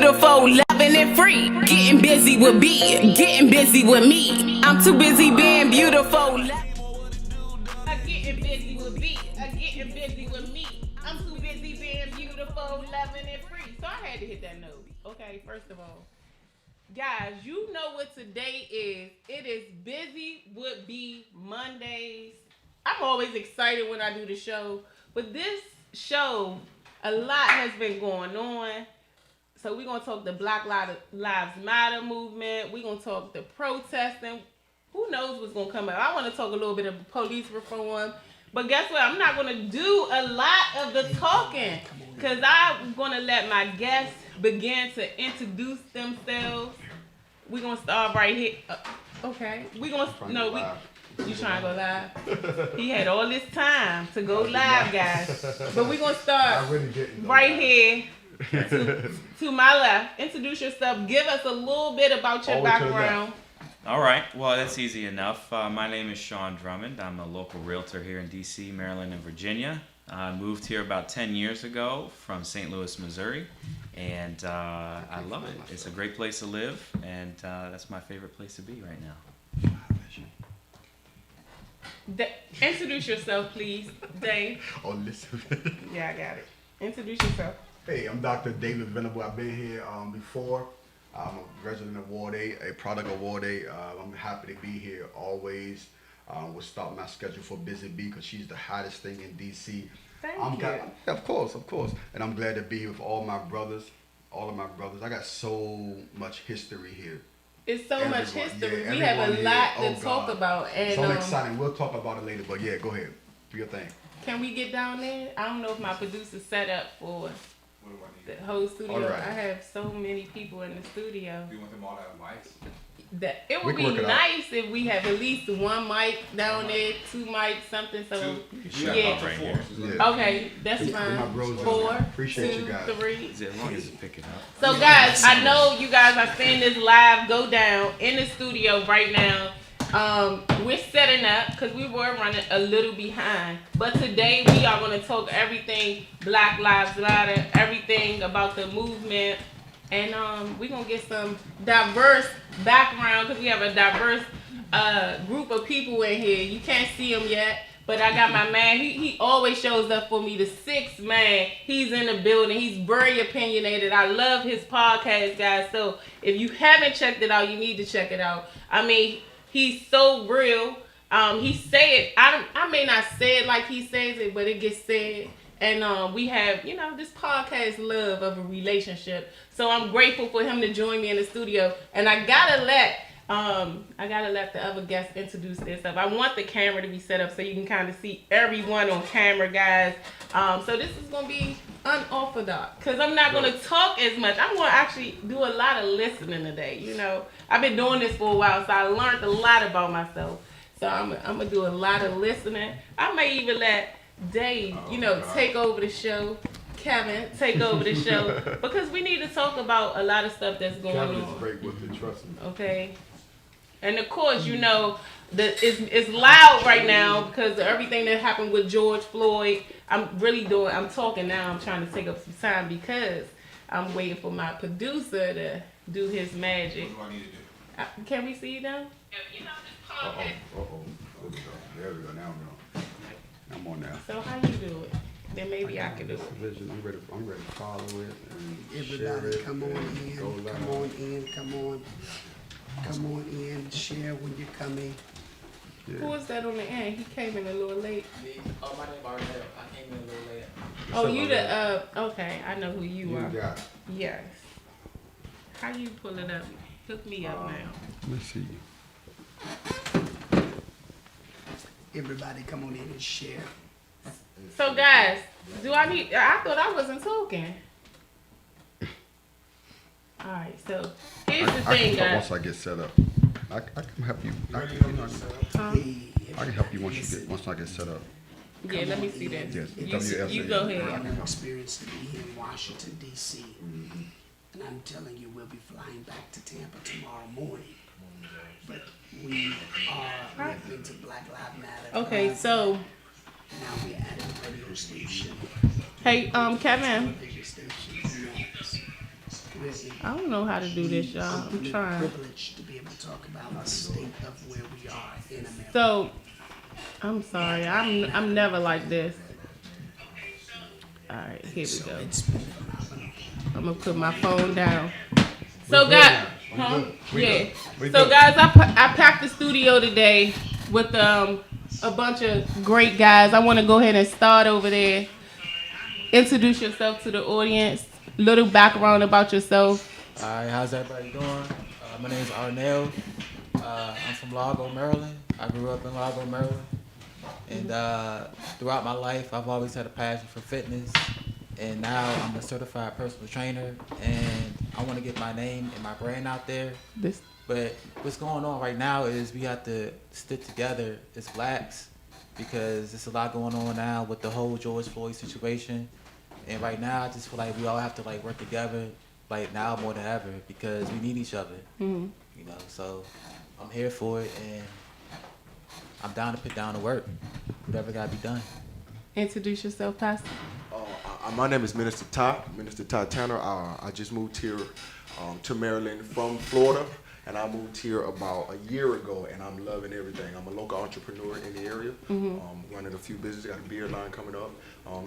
beautiful, loving and free. Getting busy with B, getting busy with me. I'm too busy being beautiful. Getting busy with B, getting busy with me. I'm too busy being beautiful, loving and free. So I had to hit that note. Okay, first of all, guys, you know what today is. It is Busy with B Mondays. I'm always excited when I do the show, but this show, a lot has been going on. So we're going to talk the Black Lives Matter movement. We're going to talk the protesting. Who knows what's going to come up. I want to talk a little bit of police reform. But guess what? I'm not going to do a lot of the talking because I'm going to let my guests begin to introduce themselves. We're going to start right here. Okay. We're going to, no, you trying to go live? He had all this time to go live, guys. But we're going to start right here. To my left, introduce yourself. Give us a little bit about your background. All right. Well, that's easy enough. My name is Sean Drummond. I'm a local realtor here in D.C., Maryland, and Virginia. I moved here about 10 years ago from St. Louis, Missouri, and I love it. It's a great place to live, and that's my favorite place to be right now. Introduce yourself, please, Dave. Oh, listen. Yeah, I got it. Introduce yourself. Hey, I'm Dr. David Venable. I've been here before. I'm a resident of Ward 8, a product of Ward 8. I'm happy to be here always. We'll start my schedule for Busy Bee because she's the hottest thing in D.C. Thank you. Of course. And I'm glad to be here with all of my brothers. I got so much history here. It's so much history. We have a lot to talk about. And so exciting. We'll talk about it later. But yeah, go ahead. Do your thing. Can we get down there? I don't know if my producer's set up for the whole studio. Right. I have so many people in the studio. Do you want them all to have mics? That it would be nice if we have at least one mic down there, two mics, something. So yeah. Right here. Okay, that's fine. 4, Appreciate 2, you guys. 3. As long as it's picking up. So guys, I know you guys are seeing this live go down in the studio right now. We're setting up because we were running a little behind, but today we are going to talk everything Black Lives Matter, everything about the movement, and we're going to get some diverse background because we have a diverse group of people in here. You can't see them yet, but I got my man. He always shows up for me. The 6th man. He's in the building. He's very opinionated. I love his podcast, guys. So if you haven't checked it out, you need to check it out. I mean, he's so real. He say it. I may not say it like he says it, but it gets said. And we have, this podcast love of a relationship. So I'm grateful for him to join me in the studio. And I gotta let the other guests introduce themselves. I want the camera to be set up so you can kind of see everyone on camera, guys. So this is gonna be unorthodox because I'm not gonna talk as much. I'm gonna actually do a lot of listening today. I've been doing this for a while, so I learned a lot about myself. So I'm gonna do a lot of listening. I may even let Dave, take over the show. Kevin, take over the show because we need to talk about a lot of stuff that's going on. Kevin is great with it, trust me. Okay. And of course, it's loud right now because of everything that happened with George Floyd. I'm talking now. I'm trying to take up some time because I'm waiting for my producer to do his magic. What do I need to do? Can we see them? There we go. Now I'm on now. So how you do it? Then maybe I can do it. I'm ready to follow it. And Everybody come on in, share when you're coming. Yeah. Who is that on the end? He came in a little late. Oh, my name Arnell. I came in a little late. Oh, you okay, I know who you are. Got it. Yes. How you pull it up? Hook me up now. Let's see. Everybody come on in and share. So guys, I thought I wasn't talking. Alright, so here's the thing, guys. Once I get set up, I can help you. I can help you once I get set up. Yeah, let me see that. Yes, you go I ahead. have an experience to be here in Washington, D.C. And I'm telling you, we'll be flying back to Tampa tomorrow morning. But we have been to Black Lives Matter. Okay, so now we're at a radio station. hey, Kevin. Radio station. Yes. I don't know how to do this, y'all. I'm trying. Privileged to be able to talk about the state of where we are in America. So, I'm sorry. I'm never like this. All right, here we go. It's been phenomenal. I'm gonna put my phone down. So, guys, yeah. We So, good. guys, I packed the studio today with a bunch of great guys. I want to go ahead and start over there. Introduce yourself to the audience. Little background about yourself. Alright, how's everybody doing? My name is Arnell. I'm from Largo, Maryland. I grew up in Largo, Maryland. And throughout my life, I've always had a passion for fitness. And now I'm a certified personal trainer. And I want to get my name and my brand out there. But what's going on right now is we have to stick together as blacks because there's a lot going on now with the whole George Floyd situation. And right now, I just feel like we all have to like work together, like now more than ever, because we need each other. Mm-hmm. You know, so I'm here for it, and I'm down to put down the work, whatever got to be done. Introduce yourself, Pastor. My name is Minister Ty Tanner. I just moved here to Maryland from Florida, and I moved here about a year ago, and I'm loving everything. I'm a local entrepreneur in the area, running a few businesses, got a beer line coming up.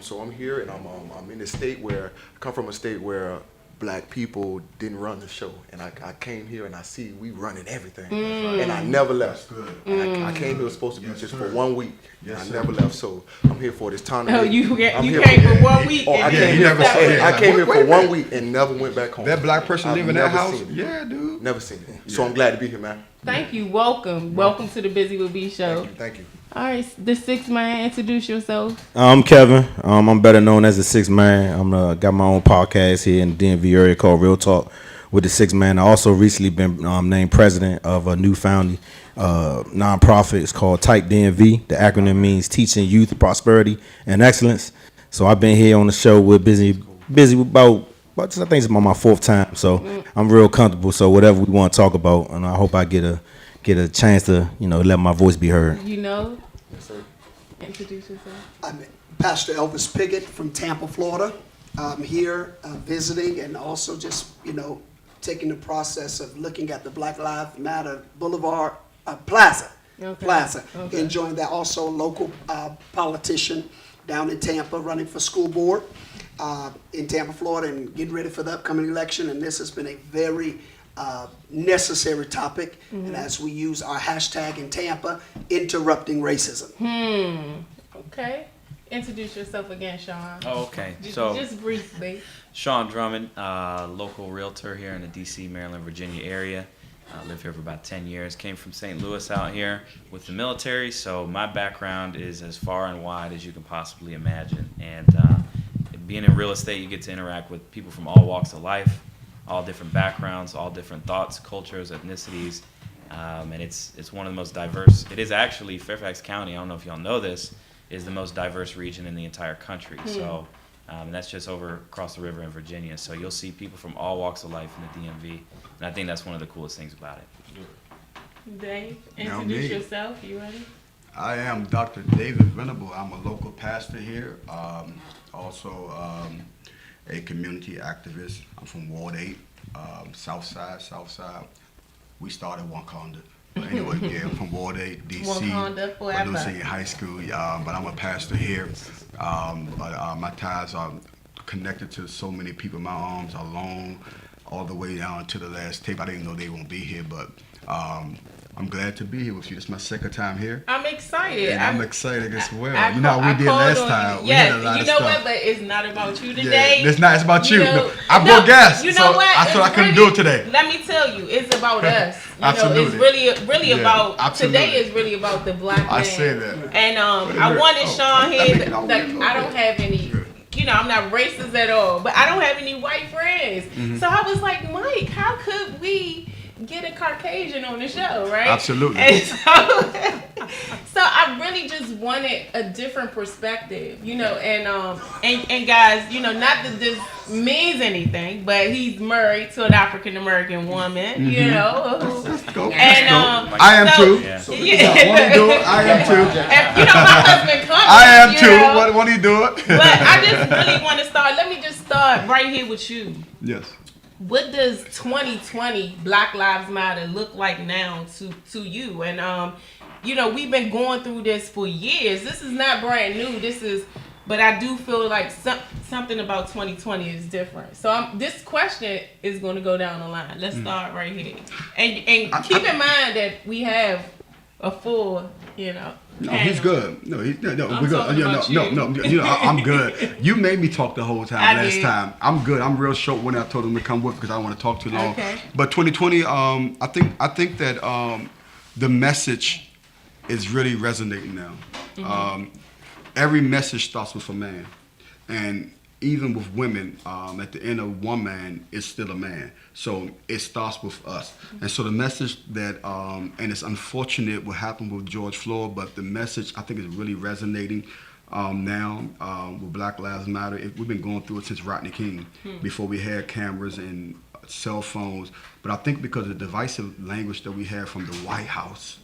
So I'm here, and I'm in a state where, I come from a state where black people didn't run the show, and I came here and I see we running everything, and I never left. And I came here supposed to be just for 1 week, and I never left. So I'm here for this time. Oh, you came for 1 week. Oh, I came here for 1 week and never went back home. That black person I've living in that never house? seen it. Yeah, dude. Never seen it. So I'm glad to be here, man. Thank you. Welcome to the Busy with B show. Thank you. All right, the sixth man, introduce yourself. I'm Kevin. I'm better known as the Sixth Man. I'm got my own podcast here in the DMV area called Real Talk with the Sixth Man. I also recently been named president of a new founding nonprofit. It's called Type DMV. The acronym means Teaching Youth Prosperity and Excellence. So I've been here on the show with Busy about I think it's about my fourth time. So I'm real comfortable. So whatever we want to talk about, and I hope I get a chance to let my voice be heard. Yes, sir. Introduce yourself. I'm Pastor Elvis Piggott from Tampa, Florida. I'm here visiting and also just, taking the process of looking at the Black Lives Matter Boulevard Plaza. Okay. Enjoying that. Also local politician down in Tampa running for school board in Tampa, Florida, and getting ready for the upcoming election. And this has been a very necessary topic. And as we use our hashtag in Tampa, interrupting racism. Okay. Introduce yourself again, Sean. Oh, okay. Just briefly. Sean Drummond, local realtor here in the D.C., Maryland, Virginia area. Lived here for about 10 years. Came from St. Louis out here with the military, so my background is as far and wide as you can possibly imagine. And being in real estate, you get to interact with people from all walks of life, all different backgrounds, all different thoughts, cultures, ethnicities, and it's one of the most diverse. It is actually Fairfax County. I don't know if y'all know this, is the most diverse region in the entire country. So. And that's just over across the river in Virginia. So you'll see people from all walks of life in the DMV. And I think that's one of the coolest things about it. Dave, Now introduce me. yourself. You ready? I am Dr. David Venable. I'm a local pastor here. Also a community activist. I'm from Ward 8, South Side. We started Wakanda. But anyway, yeah, I'm from Ward 8, D.C. Wakanda forever. Lucy High School, but I'm a pastor here. But my ties are connected to so many people. My arms are long all the way down to the last tape. I didn't know they won't be here, but I'm glad to be here with you. This is my second time here. I'm excited. And I'm excited as well. I You know how we did called last on time. you. We Yes, had a lot you of know stuff. what? But it's not about you today. It's not. It's about you. know, I brought guests. You so know what? I thought I It's couldn't really- do it today. Let me tell you, it's about us. Absolutely. It's really Yeah, about absolutely. today. Is really about the black man. I said that. And Wait a I minute. wanted Oh, Sean let here. me get on Like with it. I don't have any. I'm not racist at all, but I don't have any white friends. Mm-hmm. So I was like, Mike, how could we get a Caucasian on the show, right? Absolutely. And so I really just wanted a different perspective, and guys, not that this means anything, but he's married to an African American woman, Let's go. and I am so- too. Yeah. Yeah. Want to do it? I am too. And, my husband comes. I am too. What do you do it? But I just really want to start. Let me just start right here with you. Yes. what does 2020 Black Lives Matter look like now to you? And you know, we've been going through this for years. This is not brand new. But I do feel like something about 2020 is different. So this question is going to go down the line. Let's start right here. And keep in mind that we have a full, you know. No, he's good. No, we're good. No. You know, I'm good. You made me talk the whole time last time. I'm good. I'm real short when I told him to come with because I don't want to talk too long. Okay. But 2020, I think that the message is really resonating now. Every message starts with a man, and even with women, at the end of one man is still a man. So it starts with us. And so the message that, and it's unfortunate what happened with George Floyd, but the message I think is really resonating now with Black Lives Matter. We've been going through it since Rodney King, before we had cameras and cell phones. But I think because of the divisive language that we have from the White House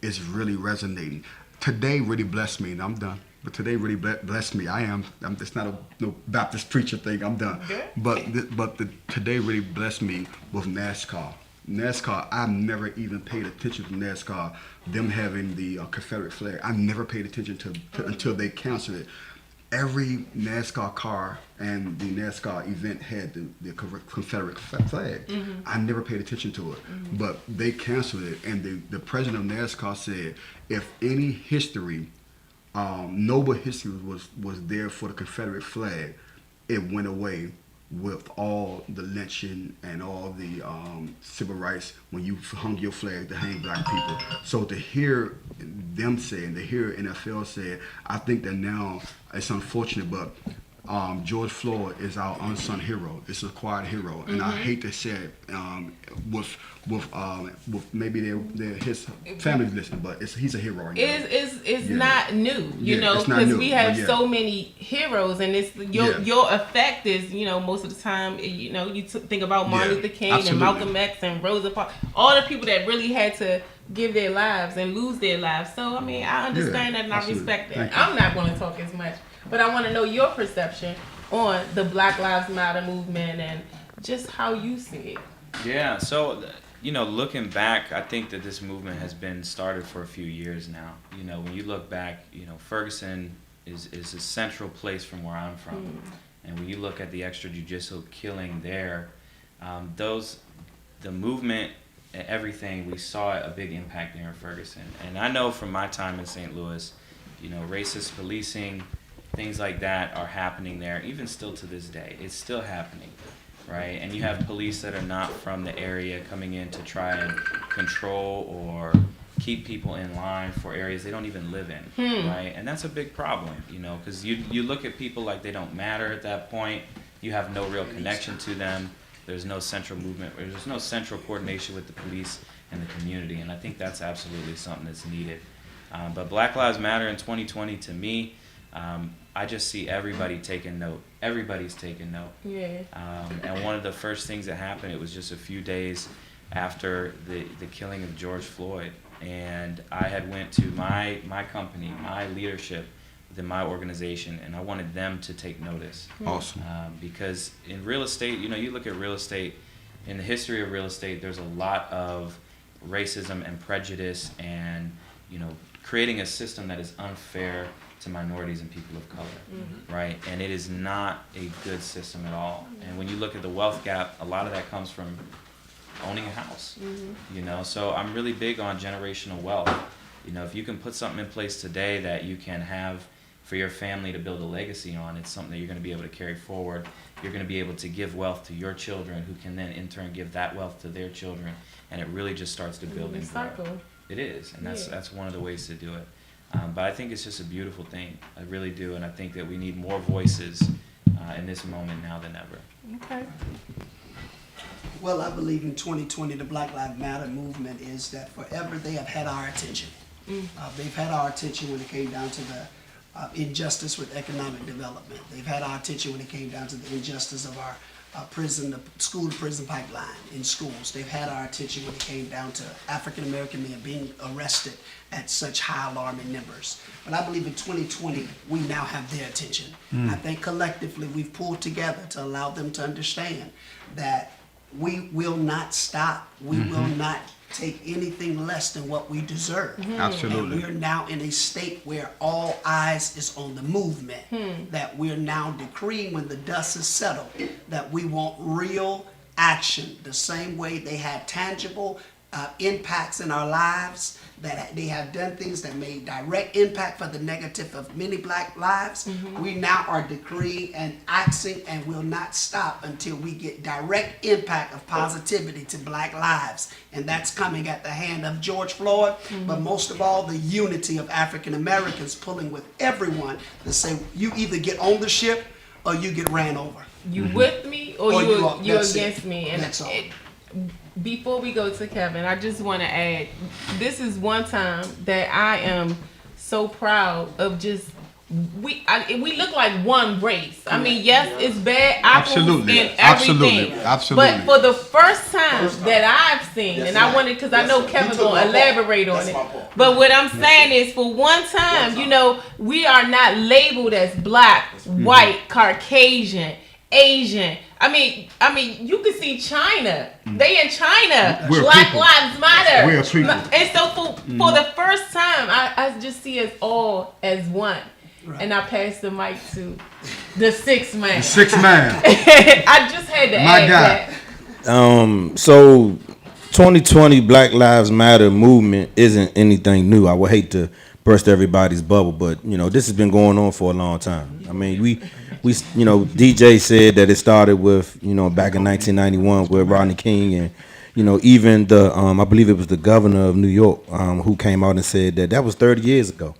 is really resonating. Today really blessed me, and I'm done. But today really blessed me. I'm it's not no Baptist preacher thing. I'm done. Okay. But today really blessed me with NASCAR. NASCAR, I never even paid attention to NASCAR. Them having the Confederate flag, I never paid attention to until they canceled it. Every NASCAR car and the NASCAR event had the Confederate flag. I never paid attention to it, but they canceled it. And the president of NASCAR said, if any history, noble history was there for the Confederate flag, it went away with all the lynching and all the civil rights when you hung your flag to hang black people. So to hear them say, and to hear NFL say, I think that now it's unfortunate, but George Floyd is our unsung hero. It's a quiet hero, and I hate to say it with maybe his family's listening, but he's a hero. Right now. It's not new, you know, because we have so many heroes, and it's your effect is, you know, most of the time, you know, you think about Martin Luther King and Malcolm X and Rosa Parks, all the people that really had to give their lives and lose their lives. So I mean, I understand that and I respect that. I'm not going to talk as much, but I want to know your perception on the Black Lives Matter movement and just how you see it. Yeah, so, you know, looking back, I think that this movement has been started for a few years now. You know, when you look back, you know, Ferguson is a central place from where I'm from. And when you look at the extrajudicial killing there, the movement and everything, we saw a big impact there in Ferguson. And I know from my time in St. Louis, you know, racist policing, things like that are happening there, even still to this day. It's still happening, right? And you have police that are not from the area coming in to try and control or keep people in line for areas they don't even live in, right? And that's a big problem, you know, because you look at people like they don't matter at that point. You have no real connection to them. There's no central movement. There's no central coordination with the police and the community, and I think that's absolutely something that's needed. But Black Lives Matter in 2020, to me, I just see everybody taking note. Everybody's taking note. Yeah. And one of the first things that happened, it was just a few days after the killing of George Floyd, and I had went to my company, my leadership within my organization, and I wanted them to take notice. Awesome. Because in real estate, you know, you look at real estate, in the history of real estate, there's a lot of racism and prejudice and, you know, creating a system that is unfair to minorities and people of color, right? And it is not a good system at all. And when you look at the wealth gap, a lot of that comes from owning a house, you know? So I'm really big on generational wealth. You know, if you can put something in place today that you can have for your family to build a legacy on, it's something that you're going to be able to carry forward. You're going to be able to give wealth to your children, who can then in turn give that wealth to their children, and it really just starts to build and grow. It is, and that's one of the ways to do it. But I think it's just a beautiful thing. I really do, and I think that we need more voices in this moment now than ever. Okay. Well, I believe in 2020, the Black Lives Matter movement is that forever they have had our attention. They've had our attention when it came down to the injustice with economic development. They've had our attention when it came down to the injustice of our prison, the school to prison pipeline in schools. They've had our attention when it came down to African American men being arrested at such high alarming numbers. But I believe in 2020, we now have their attention. I think collectively we've pulled together to allow them to understand that we will not stop. We will not take anything less than what we deserve. Absolutely. And we're now in a state where all eyes is on the movement. That we're now decreeing when the dust is settled that we want real action. The same way they had tangible impacts in our lives, that they have done things that made direct impact for the negative of many black lives. We now are decreeing and acting and will not stop until we get direct impact of positivity to black lives. And that's coming at the hand of George Floyd, but most of all, the unity of African Americans pulling with everyone to say, you either get on the ship or you get ran over. You with me or you that's against it. me? And That's all. Before we go to Kevin, I just want to add, this is one time that I am so proud of just, we look like one race. I mean, yes, it's bad apples Absolutely. and everything. Absolutely. But for the first time that I've seen, and I wanted, because I know Kevin's going to elaborate on it. But what I'm saying is, for one time, you know, we are not labeled as black, white, Caucasian, Asian. I mean, you can see China. They in China. We're Black people. Lives Matter. We're people. And so for the first time, I just see us all as one. Right. And I pass the mic to the sixth man. The sixth man. I just had to add that. So 2020 Black Lives Matter movement isn't anything new. I would hate to burst everybody's bubble, but you know, this has been going on for a long time. I mean, we you know, DJ said that it started with, you know, back in 1991 with Rodney King, and you know, even the I believe it was the governor of New York who came out and said that was 30 years ago.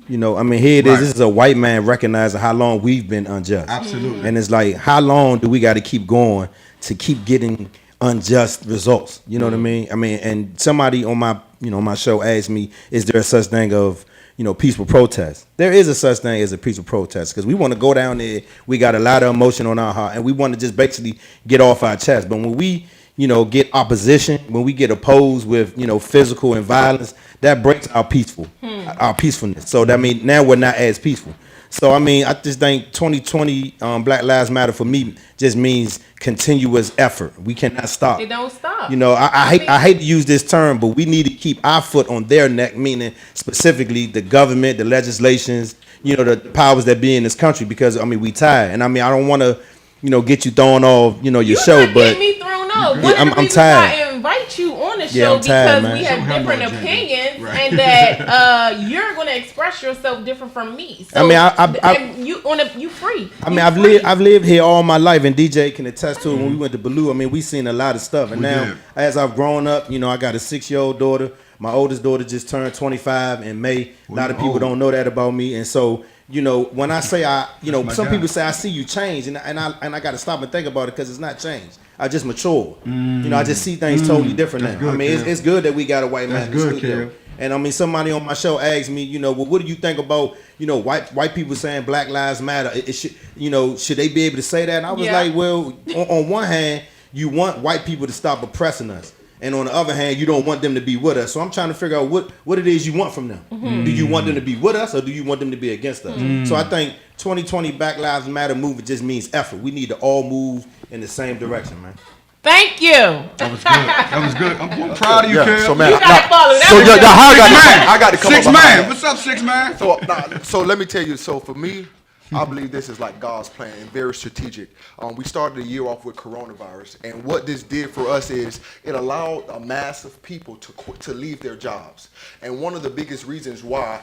You know, I mean, here it is. This is a white man recognizing how long we've been unjust. Absolutely. And it's like, how long do we got to keep going to keep getting unjust results? You know what I mean? I mean, and somebody on my show asked me, is there a such thing of, you know, peaceful protest? There is a such thing as a peaceful protest, because we want to go down there. We got a lot of emotion on our heart, and we want to just basically get off our chest. But when we, you know, get opposition, when we get opposed with, you know, physical and violence, that breaks our peacefulness. So that means now we're not as peaceful. So I mean, I just think 2020 Black Lives Matter for me just means continuous effort. We cannot stop. It don't stop. You know, I hate to use this term, but we need to keep our foot on their neck, meaning specifically the government, the legislations, you know, the powers that be in this country, because I mean, we tired. And I mean, I don't want to, you know, get you thrown off, you know, your show, but get me thrown off. One of the reasons tired. I invite you on the show, Yeah, I'm tired, because man. we have different opinions, and that you're going to express yourself different from me. So, I mean, you free. I mean, I've lived here all my life, and DJ can attest to it. When we went to Baloo, I mean, we seen a lot of stuff, and now as I've grown up, you know, I got a 6-year-old daughter. My oldest daughter just turned 25 in May. A lot of people don't know that about me, and so, you know, when I say some people say I see you change, and I got to stop and think about it, because it's not change. I just mature. You know, I just see things totally different now. Good, I mean, it's good that we got a white man in the studio. Kid. And I mean, somebody on my show asked me, you know, well, what do you think about, you know, white people saying Black Lives Matter? It should, you know, should they be able to say that? And I was like, well, on one hand, you want white people to stop oppressing us, and on the other hand, you don't want them to be with us. So I'm trying to figure out what it is you want from them. Do you want them to be with us, or do you want them to be against us? So I think 2020 Black Lives Matter movement just means effort. We need to all move in the same direction, man. Thank you. That was good. That was good. I'm proud of you, kid. So man, You gotta follow that. I got to come Six up behind man. that. What's up, six man? So let me tell you. So for me, I believe this is like God's plan and very strategic. We started the year off with coronavirus, and what this did for us is it allowed a mass of people to leave their jobs. And one of the biggest reasons why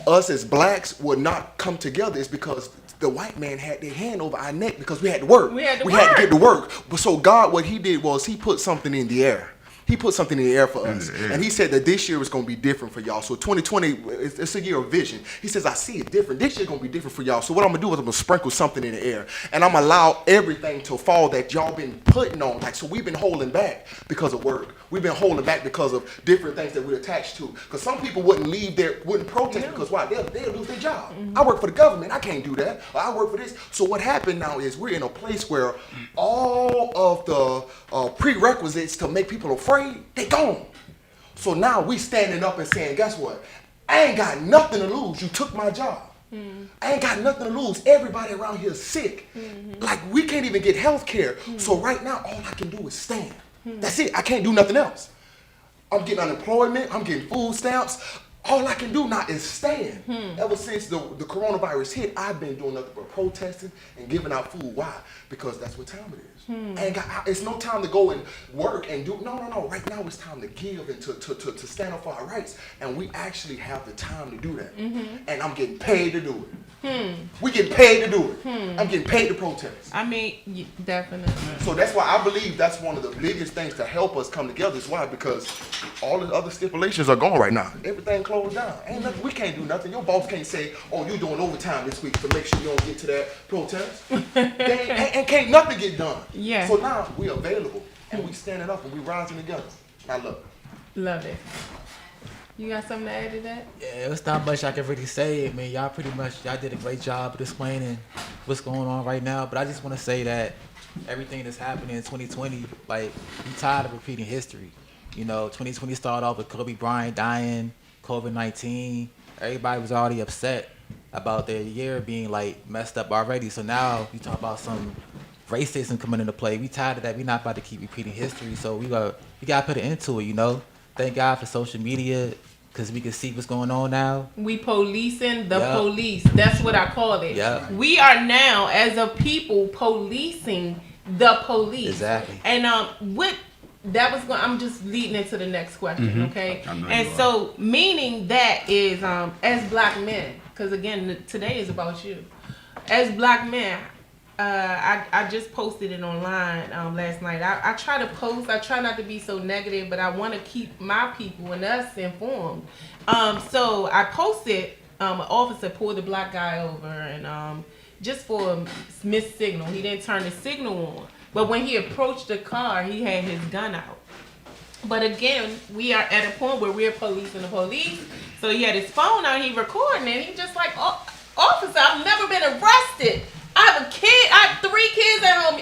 us as blacks would not come together is because the white man had their hand over our neck, because we had to work. We had to get to work. But so God, what he did was he put something in the air. He put something in the air for us. the air. And he said that this year is going to be different for y'all. So 2020, it's a year of vision. He says, I see it different. This year going to be different for y'all. So what I'm going to do is I'm going to sprinkle something in the air. And I'm going to allow everything to fall that y'all been putting on. Like, so we've been holding back because of work. We've been holding back because of different things that we're attached to. Because some people wouldn't protest because why? They'll lose their job. I work for the government. I can't do that. Or I work for this. So what happened now is we're in a place where all of the prerequisites to make people afraid, they gone. So now we standing up and saying, guess what? I ain't got nothing to lose. You took my job. I ain't got nothing to lose. Everybody around here is sick. Like, we can't even get health care. So right now, all I can do is stand. That's it. I can't do nothing else. I'm getting unemployment. I'm getting food stamps. All I can do now is stand. Ever since the coronavirus hit, I've been doing nothing but protesting and giving out food. Why? Because that's what time it is. It's no time to go and work and do. No. Right now it's time to give and to stand up for our rights. And we actually have the time to do that. And I'm getting paid to do it. We getting paid to do it. I'm getting paid to protest. I mean, definitely. So that's why I believe that's one of the biggest things to help us come together. Is why? Because all the other stipulations are gone right now. Everything closed down. Ain't nothing. We can't do nothing. Your boss can't say, "Oh, you doing overtime this week to make sure you don't get to that protest." and can't nothing get done. Yeah. So now we available and we standing up and we rising together. I love it. Love it. You got something to add to that? Yeah, it's not much I can really say. I mean, y'all did a great job of explaining what's going on right now. But I just want to say that everything that's happening in 2020, like, I'm tired of repeating history. You know, 2020 started off with Kobe Bryant dying, COVID-19. Everybody was already upset about their year being, like, messed up already. So now you talk about some racism coming into play. We tired of that. We not about to keep repeating history. So we got to put it into it, you know. Thank God for social media, because we can see what's going on now. We policing the police. That's what I call it. Yeah. We are now, as a people, policing the police. Exactly. And I'm just leading into the next question, okay? And so, meaning that is, as black men, because again, today is about you. As black men, I just posted it online last night. I try to post. I try not to be so negative, but I want to keep my people and us informed. So I posted an officer pulled the black guy over and just for a missed signal. He didn't turn the signal on. But when he approached the car, he had his gun out. But again, we are at a point where we're policing the police. So he had his phone out, he recording it. He just like, oh, officer, I've never been arrested. I have a kid. I have 3 kids at home.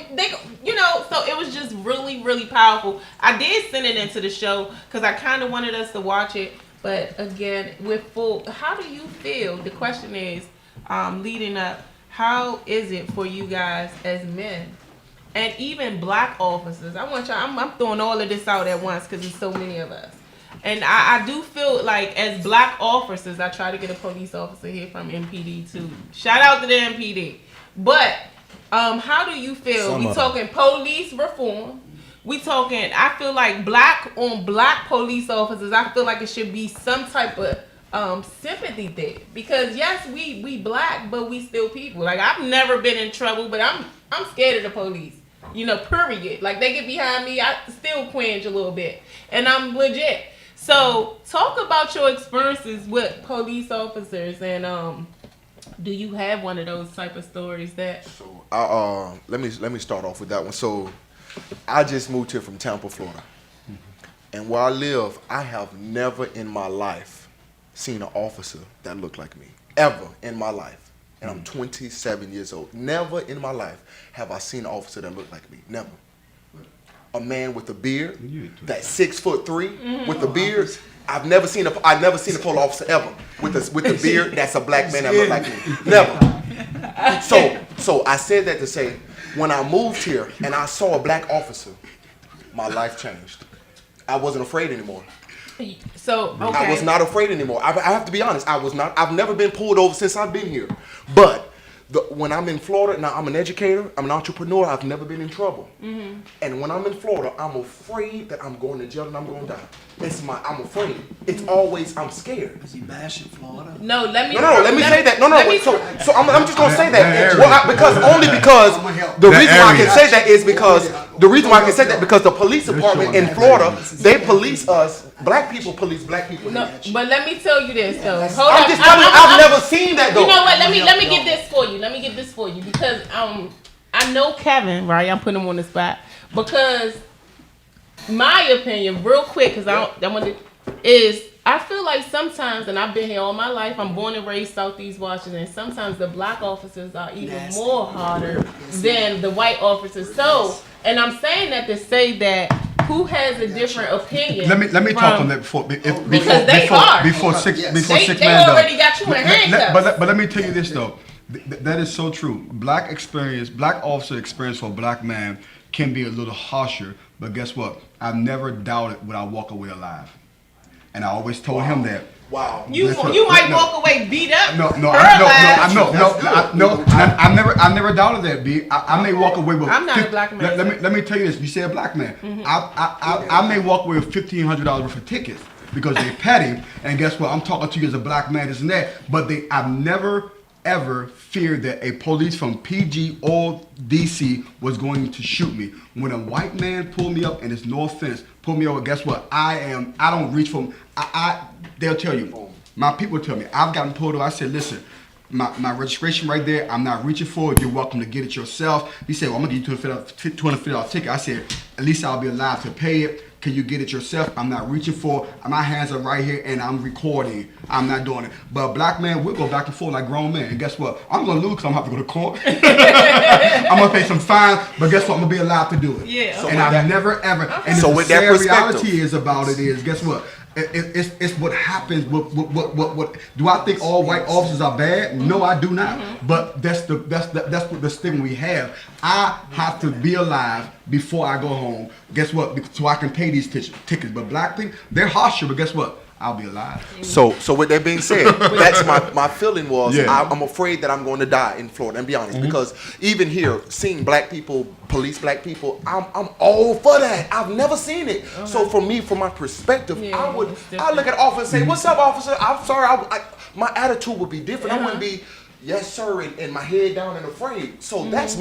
So it was just really, really powerful. I did send it into the show because I kind of wanted us to watch it. But again, how do you feel? The question is, leading up, how is it for you guys as men? And even black officers. I want y'all, I'm throwing all of this out at once because there's so many of us. And I do feel like as black officers, I try to get a police officer here from MPD too. Shout out to the MPD. But how do you feel? We talking police reform. We talking, I feel like black on black police officers, I feel like it should be some type of sympathy there. Because yes, we black, but we still people. Like, I've never been in trouble, but I'm scared of the police. Period. Like, they get behind me, I still cringe a little bit. And I'm legit. So talk about your experiences with police officers, and do you have one of those type of stories that? So let me start off with that one. So I just moved here from Tampa, Florida, and where I live, I have never in my life seen an officer that looked like me, ever in my life. And I'm 27 years old. Never in my life have I seen an officer that looked like me. Never. A man with a beard, that's 6'3" with a beard. I've never seen a police officer ever with a beard that's a black man that look like me. Never. So I said that to say, when I moved here and I saw a black officer, my life changed. I wasn't afraid anymore. So okay. I was not afraid anymore. I have to be honest. I was not. I've never been pulled over since I've been here. But when I'm in Florida, now I'm an educator, I'm an entrepreneur, I've never been in trouble. And when I'm in Florida, I'm afraid that I'm going to jail and I'm going to die. I'm afraid. It's always, I'm scared. Is he bashing Florida? No, let me say that. So I'm just going to say that. Because the reason why I can say that is because The reason why I can say that because the police department in showing Florida, that. they police us. Black people police black people. No, here. but let me tell you this though. that's- Hold I'm up. just telling you, I've never seen that though. You know what? Let me get this for you. Let me get this for you because I know Kevin, right? I'm putting him on the spot because my opinion, real quick, because I feel like sometimes, and I've been here all my life. I'm born and raised Southeast Washington. Sometimes the black officers are even Nasty. more harder than the white officers. So, and I'm saying that to say that who has a different opinion? Let me talk on that before Because they are. before six Yes. before They, six they man already does. got you in handcuffs. But let me tell you this though, that is so true. Black officer experience for a black man can be a little harsher, but guess what? I've never doubted would I walk away alive, and I always told him that. Wow. You might walk away beat up. I never doubted that, B. I may walk away with. I'm not a black man. Let me tell you this. You say a black man. Mm-hmm. I may walk away with $1,500 worth of tickets because they petty. And guess what? I'm talking to you as a black man, this and that. But I've never ever feared that a police from PG or DC was going to shoot me. When a white man pulled me up, and it's no offense, pulled me over, guess what? I don't reach for them. They'll tell you. My people tell me. I've gotten pulled over. I said, listen, my registration right there, I'm not reaching for it. You're welcome to get it yourself. He said, well, I'm going to give you a $250 ticket. I said, at least I'll be alive to pay it. Can you get it yourself? I'm not reaching for it. My hands are right here and I'm recording. I'm not doing it. But a black man will go back and forth like grown men. And guess what? I'm going to lose because I'm going to have to go to court. I'm going to pay some fines. But guess what? I'm going to be allowed to do it. Yeah. And I've never ever. And So the with that sad perspective- reality is about it is, guess what? It's what happens. What do I think all white officers are bad? No, I do not. But that's what the stigma we have. I have to be alive before I go home. Guess what? So I can pay these tickets. But black people, they're harsher. But guess what? I'll be alive. So with that being said, that's my feeling was Yeah. I'm afraid that I'm going to die in Florida. And be honest, because even here, seeing black people police black people, I'm all for that. I've never seen it. So for me, from my perspective, Yeah, I it's different. look at the officer and say, "What's up, officer? I'm sorry." My attitude would be different. I wouldn't be, "Yes, sir," and my head down and afraid. So that's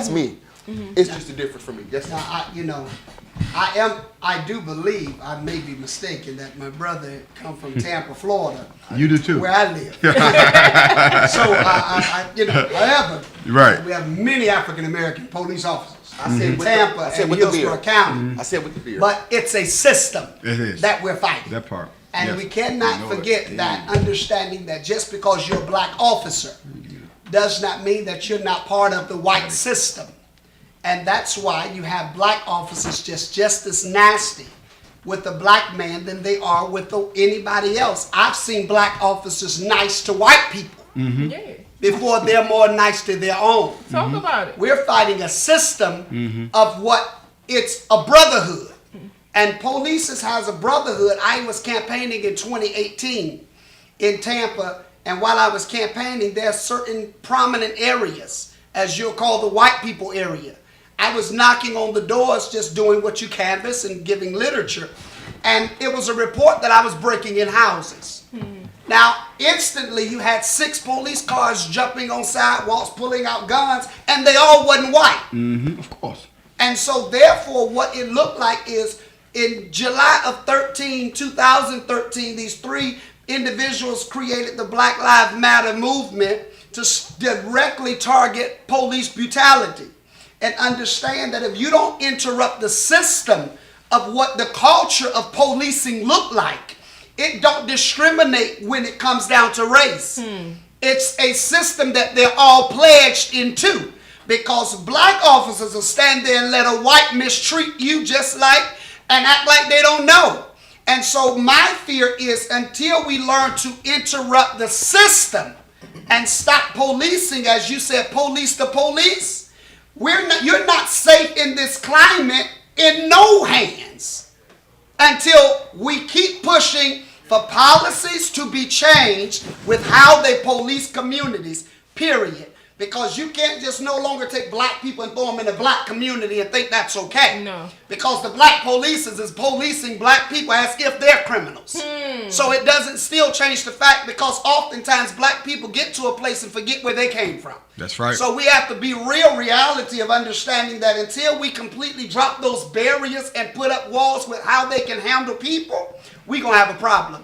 me. It's just a difference for me. Yes, Now, I do believe, I may be mistaken, that my brother come from Tampa, Florida, You do too. where I live. So, however, Right. we have many African American police officers I said in with Tampa I said and with the Hillsborough beard. County. I said with the beard. But it's a system It is. that we're fighting. That part. And Yes. we cannot I know it. forget that, understanding that just because you're a black officer does not mean that you're not part of the white system. And that's why you have black officers just as nasty with the black man than they are with anybody else. I've seen black officers nice to white people Yeah. before they're more nice to their own. Talk about it. We're fighting a system of it's a brotherhood. And police has a brotherhood. I was campaigning in 2018 in Tampa, and while I was campaigning, there are certain prominent areas, as you'll call the white people area. I was knocking on the doors, just doing what you canvass and giving literature, and it was a report that I was breaking in houses. Now, instantly, you had 6 police cars jumping on sidewalks, pulling out guns, and they all wasn't white. Of course. And so, therefore, what it looked like is in July of 2013, these 3 individuals created the Black Lives Matter movement to directly target police brutality. And understand that if you don't interrupt the system of what the culture of policing look like, it don't discriminate when it comes down to race. It's a system that they're all pledged into, because black officers will stand there and let a white mistreat you just like and act like they don't know. And so my fear is, until we learn to interrupt the system and stop policing, as you said, police the police, you're not safe in this climate in no hands until we keep pushing for policies to be changed with how they police communities, period. Because you can't just no longer take black people and throw them in the black community and think that's okay. No. Because the black police is policing black people as if they're criminals. So it doesn't still change the fact, because oftentimes black people get to a place and forget where they came from. That's right. So we have to be real reality of understanding that until we completely drop those barriers and put up walls with how they can handle people, we're going to have a problem.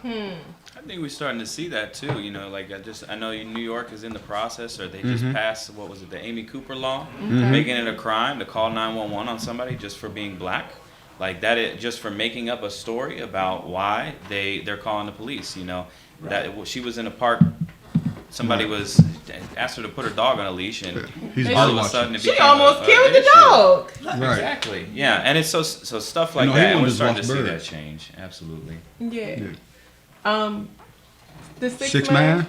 I think we're starting to see that too. You know, like I know New York is in the process, or they just passed, what was it, the Amy Cooper law, making it a crime to call 911 on somebody just for being black. Like that, just for making up a story about why they're calling the police. You know, that she was in a park. Somebody was asked her to put her dog on a leash, and all of a sudden it became she almost killed an the issue. dog. Right. Exactly. Yeah, and it's so stuff like No, he that. And wanted we're his starting to lost see bird. that change. Absolutely. Yeah. The Six man?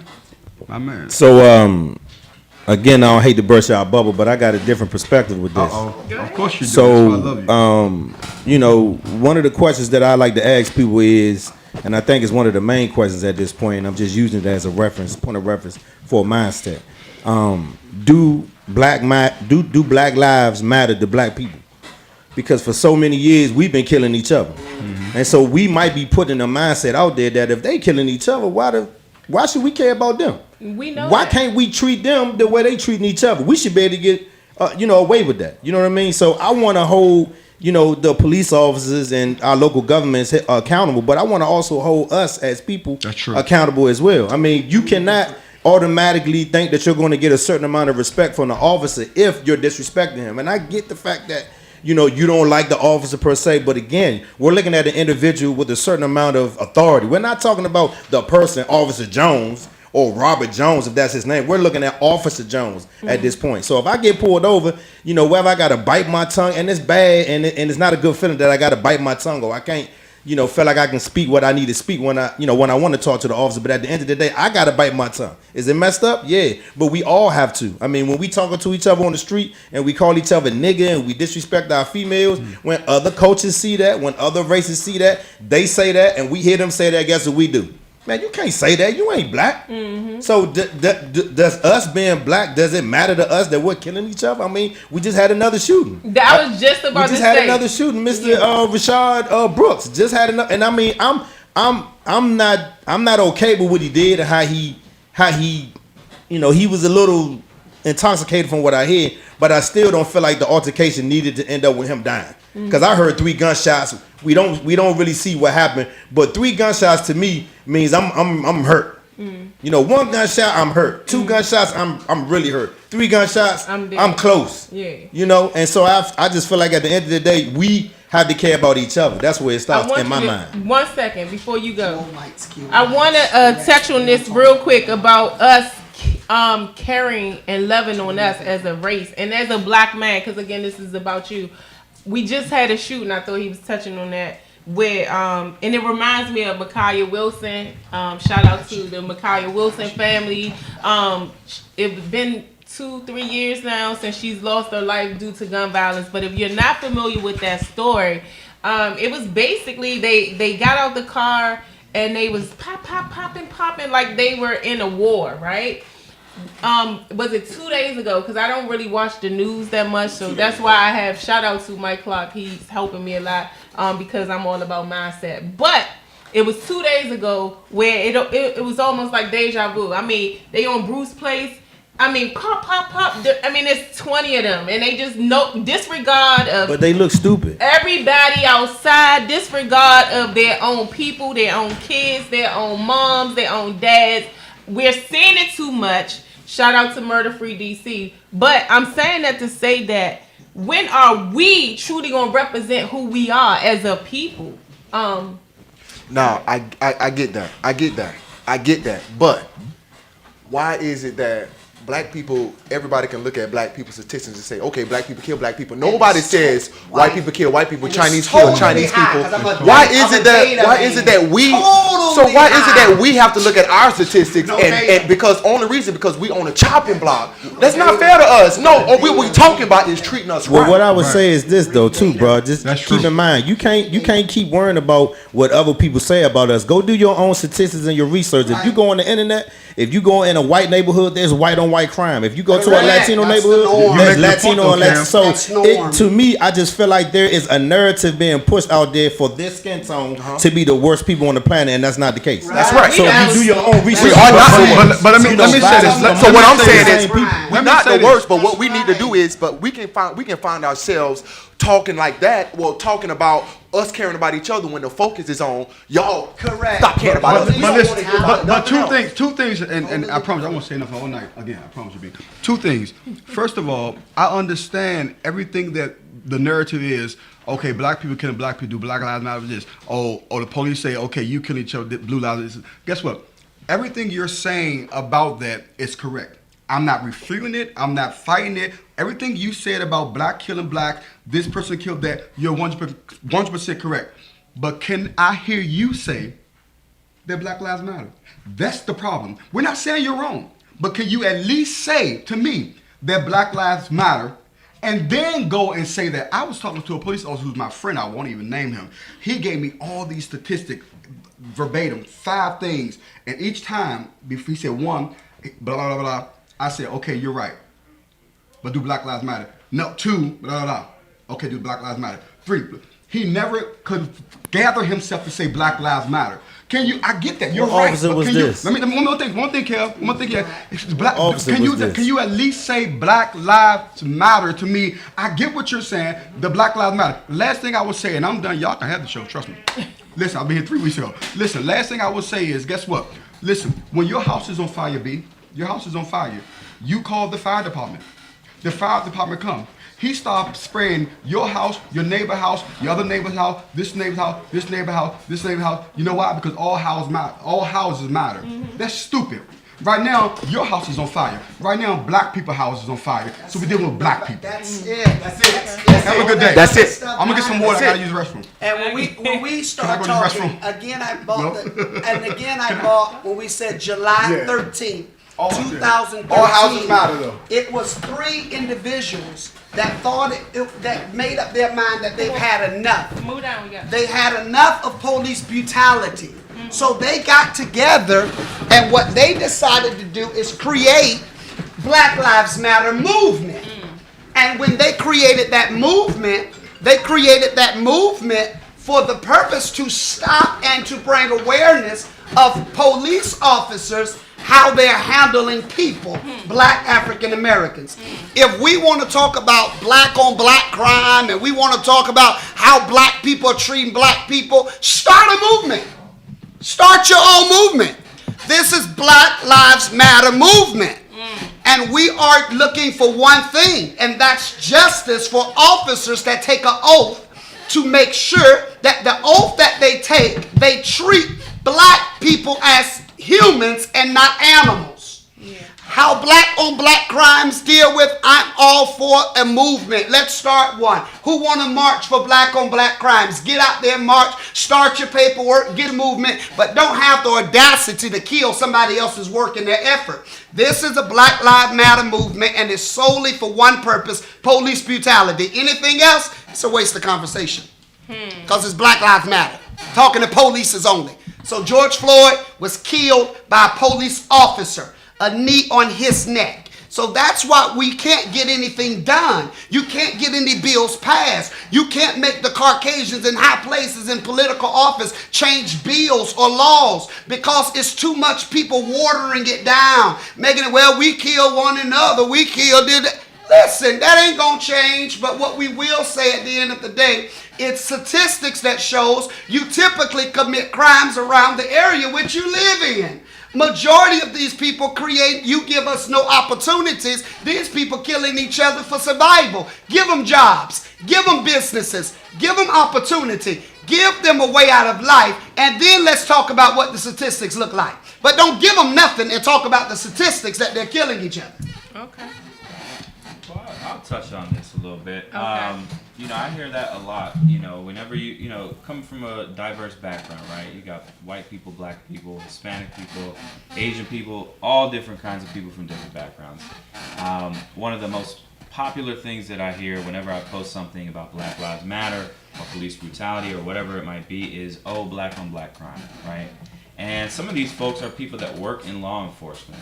My man. So again, I don't hate to burst y'all bubble, but I got a different perspective with this. Of course you do. So, That's why I love you. you know, one of the questions that I like to ask people is, and I think it's one of the main questions at this point, and I'm just using it as a point of reference for a mindset. Do black lives matter to black people? Because for so many years we've been killing each other, and so we might be putting a mindset out there that if they killing each other, why should we care about them? We know. Why that. can't we treat them the way they treating each other? We should be able to get away with that. You know what I mean? So I want to hold the police officers and our local governments accountable, but I want to also hold us as people accountable as well. I mean, you cannot automatically think that you're going to get a certain amount of respect from the officer if you're disrespecting him. And I get the fact that you don't like the officer per se, but again, we're looking at an individual with a certain amount of authority. We're not talking about the person, Officer Jones or Robert Jones, if that's his name. We're looking at Officer Jones at this point. So if I get pulled over, whether I got to bite my tongue, and it's bad, and it's not a good feeling that I got to bite my tongue, or I can't, feel like I can speak what I need to speak when I want to talk to the officer. But at the end of the day, I got to bite my tongue. Is it messed up? Yeah, but we all have to. I mean, when we talking to each other on the street and we call each other nigga and we disrespect our females, when other coaches see that, when other races see that, they say that, and we hear them say that, guess what we do? Man, you can't say that. You ain't black. So does us being black, does it matter to us that we're killing each other? I mean, we just had another shooting. That was just about to say. We just had another shooting. Mr. Rashad Brooks just had another. And I mean, I'm not okay with what he did and how he he was a little intoxicated from what I hear, but I still don't feel like the altercation needed to end up with him dying. Because I heard 3 gunshots. We don't really see what happened, but 3 gunshots to me means I'm hurt. 1 gunshot, I'm hurt. 2 gunshots, I'm really hurt. 3 gunshots, I'm close. Yeah. And so I just feel like at the end of the day, we have to care about each other. That's where it starts in my mind. 1 second before you go. I want to touch on this real quick about us caring and loving on us as a race and as a black man, because again, this is about you. We just had a shooting. I thought he was touching on that. Where and it reminds me of Micaiah Wilson. Shout out to the Micaiah Wilson family. It's been 2-3 years now since she's lost her life due to gun violence. But if you're not familiar with that story, it was basically they got out the car and they was popping like they were in a war, right? Was it 2 days ago? Because I don't really watch the news that much, so that's why I have shout out to Mike Clark. He's helping me a lot because I'm all about mindset. But it was 2 days ago where it was almost like deja vu. I mean, they on Bruce Place. I mean, pop. I mean, there's 20 of them, and they just disregard of. But they look stupid. Everybody outside, disregard of their own people, their own kids, their own moms, their own dads. We're seeing it too much. Shout out to Murder Free DC. But I'm saying that to say that when are we truly gonna represent who we are as a people? Now I get that. I get that. But why is it that black people, everybody can look at black people's statistics and say, okay, black people kill black people. Nobody says white people kill white people, Chinese kill Chinese people. Why is it that we have to look at our statistics and because we on a chopping block? That's not fair to us. No, what we talking about is treating us right. Well, what I would say is this though too, bro. Just keep in mind, you can't keep worrying about what other people say about us. Go do your own statistics and your research. If you go on the internet, if you go in a white neighborhood, there's white on white white crime. If you go to a Correct. Latino That's the neighborhood, norm. there's You make the point, Latino though, and Latino. Cam. So That's norm. to me, I just feel like there is a narrative being pushed out there for this skin tone to be the worst people on the planet, and that's not the case. That's right. So if you do your own research. We are not- but let me You know, say violence this. among So what I'm the saying same is, people. Right. we're Let me not say the this. worst, but what we need to do is, but we can find ourselves talking like that, well, talking about us caring about each other when the focus is on y'all. Correct. Stop caring about But, us. but, We don't listen, wanna hear about but nothing two else. things, and I promise I won't say enough all night. Again, I promise you, B. Two things. First of all, I understand everything that the narrative is. Okay, black people killing black people. Do Black Lives Matter? This. Or the police say, okay, you kill each other. Blue lives. Guess what? Everything you're saying about that is correct. I'm not refuting it. I'm not fighting it. Everything you said about black killing black, this person killed that, you're 100% correct. But can I hear you say that Black Lives Matter? That's the problem. We're not saying you're wrong, but can you at least say to me that Black Lives Matter, and then go and say that I was talking to a police officer who's my friend, I won't even name him. He gave me all these statistics, verbatim, 5 things, and each time, before he said one, blah, blah, blah, blah, I said, okay, you're right, but do Black Lives Matter? No, 2, blah, blah, blah. Okay, do Black Lives Matter? 3, he never could gather himself to say Black Lives Matter. Can you? I get that. You're What right. officer but was can this? You, let me one more thing, Kev. One more thing, Kev. It's black, What officer can you was this? can you at least say Black Lives Matter to me? I get what you're saying. The Black Lives Matter. Last thing I would say, and I'm done. Y'all can have the show. Trust me. Listen, I've been here 3 weeks ago. Listen, last thing I would say is, guess what? Listen, when your house is on fire, B, your house is on fire. You call the fire department. The fire department come. He stopped spraying your house, your neighbor's house, your other neighbor's house, this neighbor's house, this neighbor's house, this neighbor's house. You know why? Because all houses matter. All houses matter. That's stupid. Right now, your house is on fire. Right now, black people's house is on fire. So we're dealing with black people. That's it. That's it. Have a good day. That's it. I'm gonna get some water. I gotta use the restroom. And when we start Can I go to the talking, restroom? again I bought No. and again I bought when we said July Yeah. 13th, All- 2013. all houses matter, though. It was 3 individuals that thought that made up their mind that they've had enough. Move down, we got. They had enough of police brutality. So they got together, and what they decided to do is create Black Lives Matter movement. And when they created that movement, for the purpose to stop and to bring awareness of police officers how they're handling people, black African Americans. If we want to talk about black on black crime and we want to talk about how black people are treating black people, start a movement. Start your own movement. This is Black Lives Matter movement. And we are looking for one thing, and that's justice for officers that take an oath to make sure that the oath that they take, they treat black people as humans and not animals. How black on black crimes deal with, I'm all for a movement. Let's start one. Who want to march for black on black crimes? Get out there, march, start your paperwork, get a movement, but don't have the audacity to kill somebody else's work and their effort. This is a Black Lives Matter movement, and it's solely for one purpose, police brutality. Anything else, it's a waste of conversation. Because it's Black Lives Matter. Talking to police is only. So George Floyd was killed by a police officer, a knee on his neck. So that's why we can't get anything done. You can't get any bills passed. You can't make the Caucasians in high places in political office change bills or laws because it's too much people watering it down, making it, well, we kill one another, we killed it. Listen, that ain't gonna change, but what we will say at the end of the day, it's statistics that shows you typically commit crimes around the area which you live in. Majority of these people you give us no opportunities. These people killing each other for survival. Give them jobs, give them businesses, give them opportunity, give them a way out of life, and then let's talk about what the statistics look like. But don't give them nothing and talk about the statistics that they're killing each other. Okay. Well, I'll touch on this a little bit. Okay. I hear that a lot. Whenever you come from a diverse background, right? You got white people, black people, Hispanic people, Asian people, all different kinds of people from different backgrounds. One of the most popular things that I hear whenever I post something about Black Lives Matter or police brutality or whatever it might be is, oh, black on black crime, right? And some of these folks are people that work in law enforcement.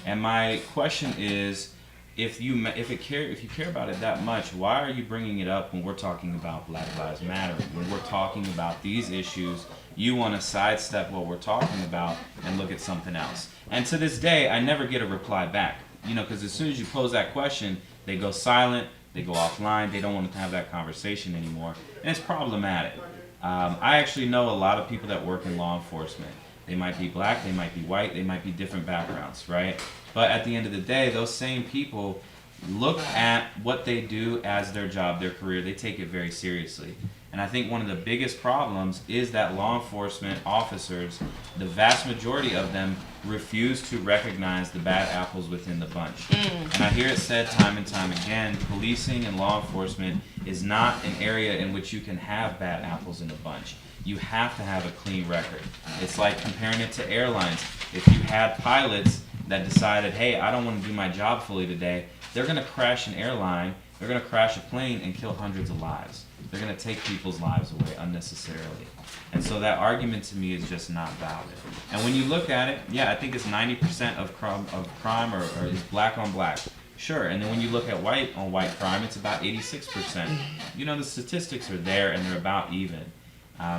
And my question is, if you care about it that much, why are you bringing it up when we're talking about Black Lives Matter? When we're talking about these issues, you want to sidestep what we're talking about and look at something else. And to this day, I never get a reply back. Because as soon as you pose that question, they go silent, they go offline, they don't want to have that conversation anymore, and it's problematic. I actually know a lot of people that work in law enforcement. They might be black, they might be white, they might be different backgrounds, right? But at the end of the day, those same people look at what they do as their job, their career. They take it very seriously. And I think one of the biggest problems is that law enforcement officers, the vast majority of them, refuse to recognize the bad apples within the bunch. And I hear it said time and time again, policing and law enforcement is not an area in which you can have bad apples in a bunch. You have to have a clean record. It's like comparing it to airlines. If you had pilots that decided, hey, I don't want to do my job fully today, they're going to crash an airline, they're going to crash a plane and kill hundreds of lives. They're going to take people's lives away unnecessarily. And so that argument to me is just not valid. And when you look at it, yeah, I think it's 90% of crime or is black on black. Sure, and then when you look at white on white crime, it's about 86%. The statistics are there and they're about even.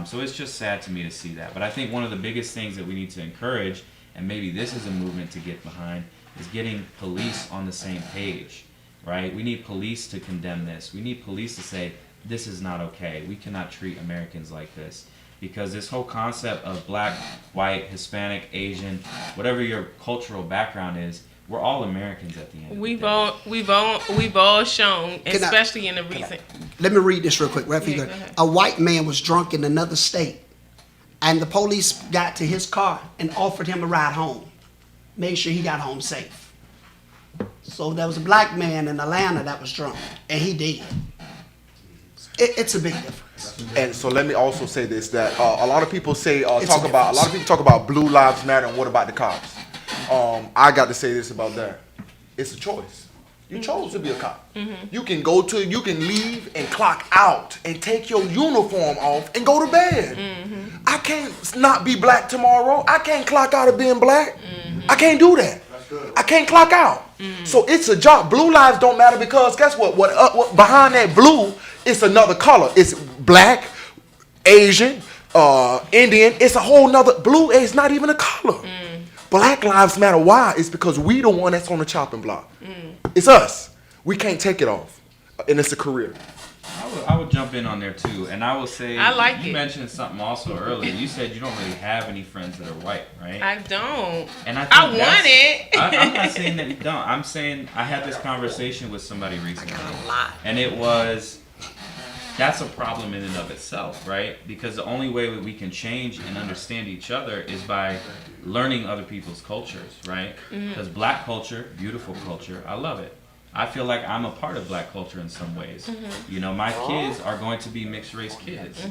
So it's just sad to me to see that. But I think one of the biggest things that we need to encourage, and maybe this is a movement to get behind, is getting police on the same page, right? We need police to condemn this. We need police to say, this is not okay. We cannot treat Americans like this. Because this whole concept of black, white, Hispanic, Asian, whatever your cultural background is, we're all Americans at the end of the day. We've all shown, especially in the recent. Let me read this real quick. Right, Yeah, go ahead. a white man was drunk in another state, and the police got to his car and offered him a ride home. Made sure he got home safe. So there was a black man in Atlanta that was drunk, and he did. It's a big difference. And so let me also say this, that a lot of people say talk about Blue Lives Matter and what about the cops. I got to say this about that. It's a choice. You chose to be a cop. You can leave and clock out and take your uniform off and go to bed. I can't not be black tomorrow. I can't clock out of being black. I can't do that. I can't clock out. So it's a job. Blue lives don't matter because guess what? What behind that blue, it's another color. It's black, Asian, Indian. It's a whole nother. Blue is not even a color. Black lives matter. Why? It's because we the one that's on the chopping block. It's us. We can't take it off, and it's a career. I would jump in on there too, and I will say you it. mentioned something also earlier. You said you don't really have any friends that are white, right? I don't. And I want it. I'm not saying that you don't. I'm saying I had this conversation with somebody recently, and it was that's a problem in and of itself, right? Because the only way that we can change and understand each other is by learning other people's cultures, right? Because black culture, beautiful culture, I love it. I feel like I'm a part of black culture in some ways. My kids are going to be mixed race kids.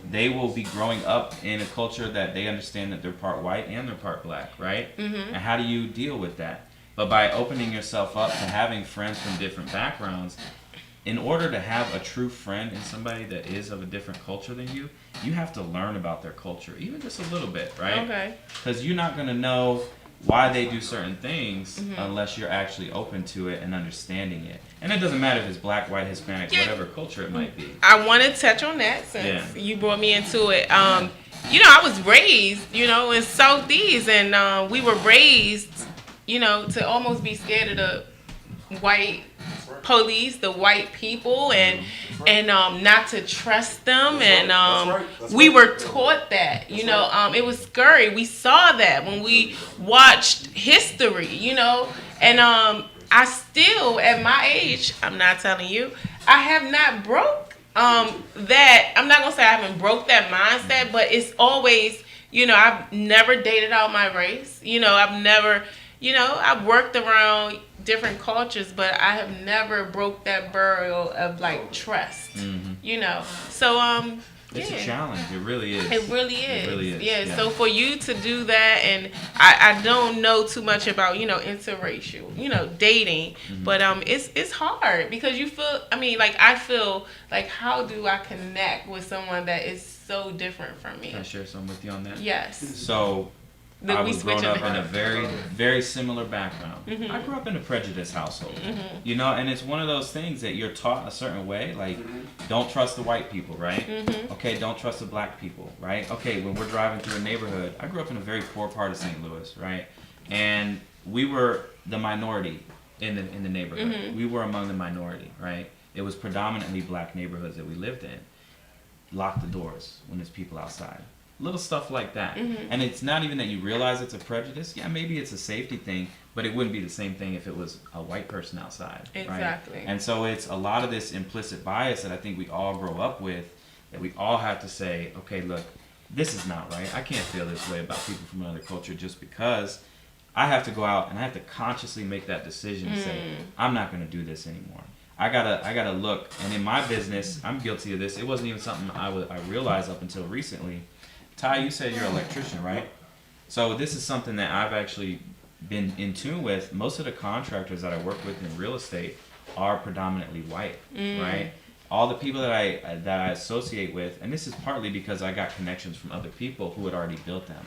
They will be growing up in a culture that they understand that they're part white and they're part black, right? And how do you deal with that? But by opening yourself up to having friends from different backgrounds, in order to have a true friend and somebody that is of a different culture than you, you have to learn about their culture, even just a little bit, right? Okay. Because you're not going to know why they do certain things unless you're actually open to it and understanding it. And it doesn't matter if it's black, white, Hispanic, whatever culture it might be. I want to touch on that since you brought me into it. I was raised, in Southeast, and we were raised, to almost be scared of the white police, the white people, and not to trust them, and we were taught that, it was scary. We saw that when we watched history, and I still, at my age, I'm not telling you, I have not broke that. I'm not gonna say I haven't broke that mindset, but it's always, I've never dated out my race, I've never, I've worked around different cultures, but I have never broke that barrier of like trust, So It's a challenge. It really is. It really is. It really is. Yeah. So for you to do that, and I don't know too much about interracial, dating, but it's hard because you feel. I feel like how do I connect with someone that is so different from me? Can I share something with you on that? Yes. So I we was growing switching up in a it. very similar background. Mm-hmm. I grew up in a prejudiced household, Mm-hmm. you know, and it's one of those things that you're taught a certain way, like don't trust the white people, right? Mm-hmm. Okay, don't trust the black people, right? Okay, when we're driving through a neighborhood, I grew up in a very poor part of St. Louis, right? And we were the minority in the neighborhood. Mm-hmm. We were among the minority, right? It was predominantly black neighborhoods that we lived in. Lock the doors when there's people outside. Little stuff like that. Mm-hmm. And it's not even that you realize it's a prejudice. Yeah, maybe it's a safety thing, but it wouldn't be the same thing if it was a white person outside. Exactly. Right? And so it's a lot of this implicit bias that I think we all grow up with, that we all have to say, okay, look, this is not right. I can't feel this way about people from another culture just because I have to go out and I have to consciously make that decision and say, I'm not going to do this anymore. I gotta look. And in my business, I'm guilty of this. It wasn't even something I realized up until recently. Ty, you said you're an electrician, right? So this is something that I've actually been in tune with. Most of the contractors that I work with in real estate are predominantly white, right? All the people that I associate with, and this is partly because I got connections from other people who had already built them,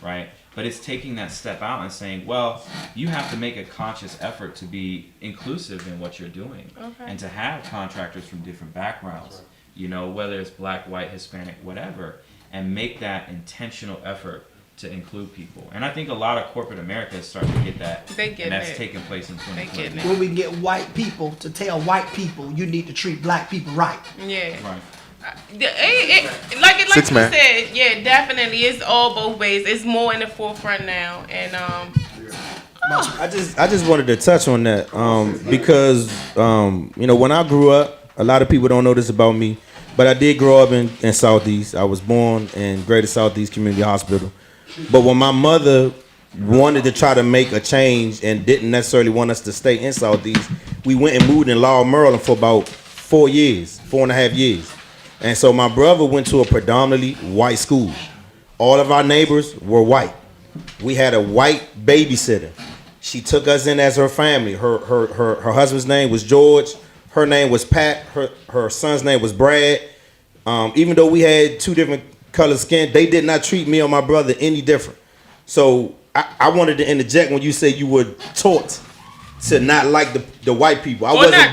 right? But it's taking that step out and saying, well, you have to make a conscious effort to be inclusive in what you're doing, and to have contractors from different backgrounds, you know, whether it's black, white, Hispanic, whatever, and make that intentional effort to include people. And I think a lot of corporate America is starting to get that, and that's taking place in 2020. When we get white people to tell white people you need to treat black people right. Yeah. Right. Like you Six man. said, yeah, definitely. It's all both ways. It's more in the forefront now, and I just wanted to touch on that because you know, when I grew up, a lot of people don't know this about me, but I did grow up in Southeast. I was born in Greater Southeast Community Hospital. But when my mother wanted to try to make a change and didn't necessarily want us to stay in Southeast, we went and moved in Laurel, Maryland for about 4.5 years. And so my brother went to a predominantly white school. All of our neighbors were white. We had a white babysitter. She took us in as her family. Her husband's name was George. Her name was Pat. Her son's name was Brad. Even though we had two different color skin, they did not treat me or my brother any different. So I wanted to interject when you say you were taught to not like the white people. I wasn't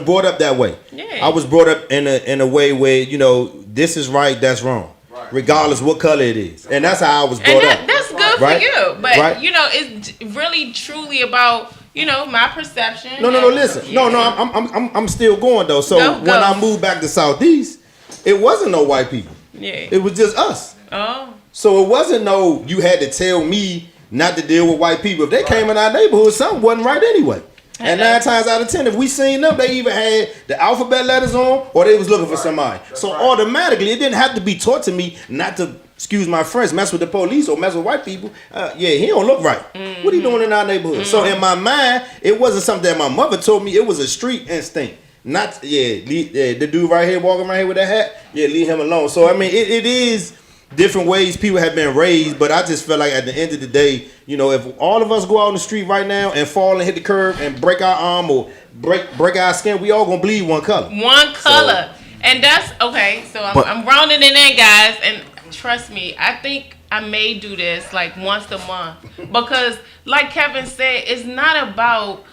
brought up that way. Yeah. I was brought up in a way where, you know, this is right, that's wrong, regardless what color it is, and that's how I was brought up. That's good Right? for you. But Right? you know, it's really truly about, you know, my perception. No, listen. Yeah. No, I'm still going though. So Go. when I moved back to Southeast, it wasn't no white people. Yeah. It was just us. Oh. So it wasn't no, you had to tell me not to deal with white people. If they came in our neighborhood, something wasn't right anyway. And 9 times out of 10, if we seen them, they either had the alphabet letters on or they was looking for somebody. So automatically, it didn't have to be taught to me not to, excuse my friends, mess with the police or mess with white people. Yeah, he don't look right. What he doing in our neighborhood? So in my mind, it wasn't something that my mother told me. It was a street instinct. Not, the dude right here walking right here with that hat, leave him alone. So, I mean, it is different ways people have been raised, but I just feel like at the end of the day, you know, if all of us go out on the street right now and fall and hit the curb and break our arm or break our skin, we all gonna bleed one color. One color. And that's okay. So I'm rounding it in, guys. And trust me, I think I may do this like once a month because, like Kevin said, it's not about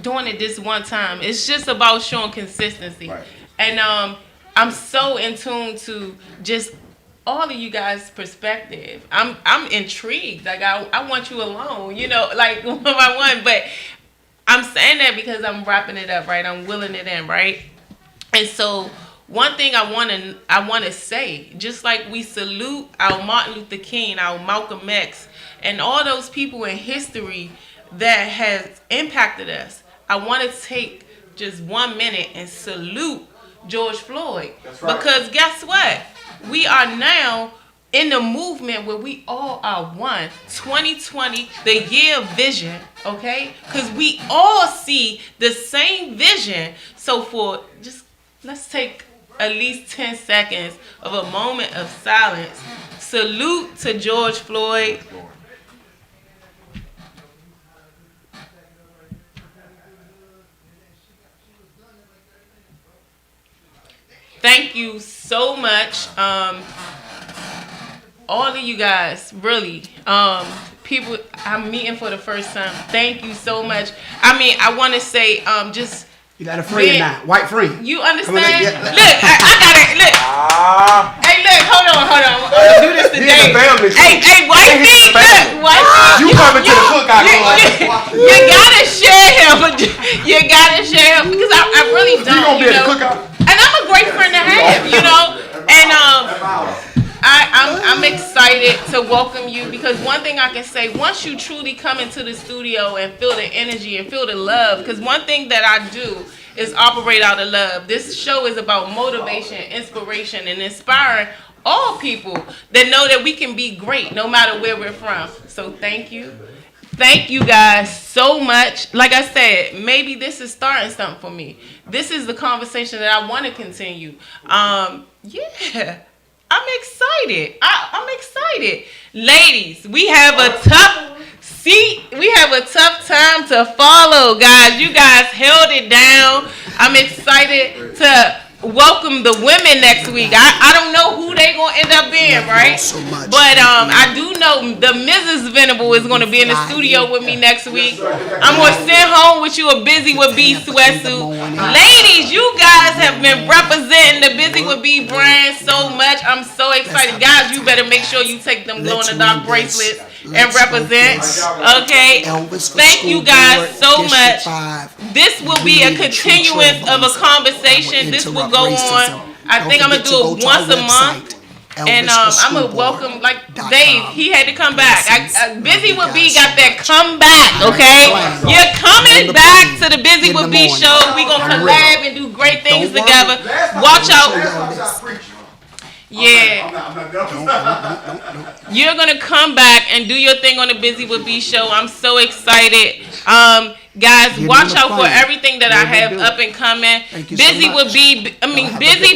doing it this one time. It's just about showing consistency. Right. And I'm so in tune to just all of you guys' perspective. I'm intrigued. Like I want you alone, you know, like one by one. But I'm saying that because I'm wrapping it up, right? I'm willing it in, right? And so one thing I want to say, just like we salute our Martin Luther King, our Malcolm X, and all those people in history that has impacted us, I want to take just 1 minute and salute George Floyd. That's right. Because guess what? We are now in the movement where we all are one. 2020, the year of vision, okay? Because we all see the same vision. So let's take at least 10 seconds of a moment of silence. Salute to George Floyd. Thank you so much. all of you guys, really, people I'm meeting for the first time. Thank you so much. I mean, I want to say, just. You got a friend now, white friend. You understand? Look, I got it. Look. Hey, look. Hold on. I'm gonna do this today. Hey, wifey. Look, wifey. You coming to the cookout? You gotta share him. You gotta share him because I really don't. You gonna be at the cookout? And I'm a great friend to have, And I'm excited to welcome you because one thing I can say, once you truly come into the studio and feel the energy and feel the love, because one thing that I do is operate out of love. This show is about motivation, inspiration, and inspiring all people that know that we can be great no matter where we're from. So thank you. Thank you guys so much. Like I said, maybe this is starting something for me. This is the conversation that I want to continue. Yeah. I'm excited. I'm excited. Ladies, we have a tough time to follow, guys. You guys held it down. I'm excited to welcome the women next week. I don't know who they gonna end up being, right? But I do know the Mrs. Venable is gonna be in the studio with me next week. I'm gonna send home with you a Busy with B sweatsuit. Ladies, you guys have been representing the Busy with B brand so much. I'm so excited. Guys, you better make sure you take them glow in the dark bracelets and represent. Okay? Thank you guys so much. This will be a continuance of a conversation. This will go on. I think I'm gonna do it once a month. And I'm gonna welcome, like Dave, he had to come back. Busy with B got that come back, okay? You're coming back to the Busy with B show. We gonna collab and do great things together. Watch out. Yeah. You're gonna come back and do your thing on the Busy with B show. I'm so excited. Guys, watch out for everything that I have up and coming. Busy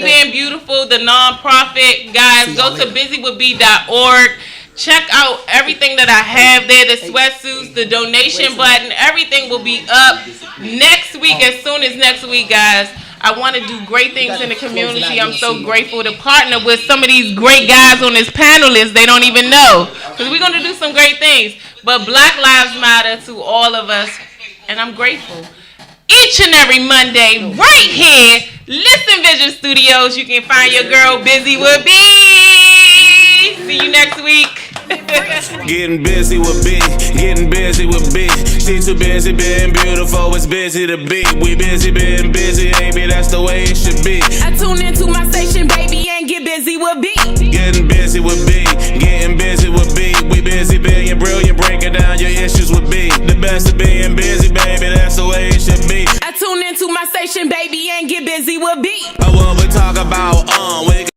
Being Beautiful, the nonprofit. Guys, go to busywithb.org. Check out everything that I have there, the sweatsuits, the donation button. Everything will be up next week, as soon as next week, guys. I want to do great things in the community. I'm so grateful to partner with some of these great guys on this panel list. They don't even know. Because we're going to do some great things. But Black Lives Matter to all of us. And I'm grateful. Each and every Monday, right here, Listen Vision Studios, you can find your girl Busy with B. See you next week. Getting busy with B, getting busy with B. She's too busy being beautiful, it's busy to be. We busy being busy, baby, that's the way it should be. I tune into my station, baby, and get busy with B. Getting busy with B, getting busy with B. We busy being brilliant, breaking down your issues with B. The best of being busy, baby, that's the way it should be. I tune into my station, baby, and get busy with B. I want to talk about,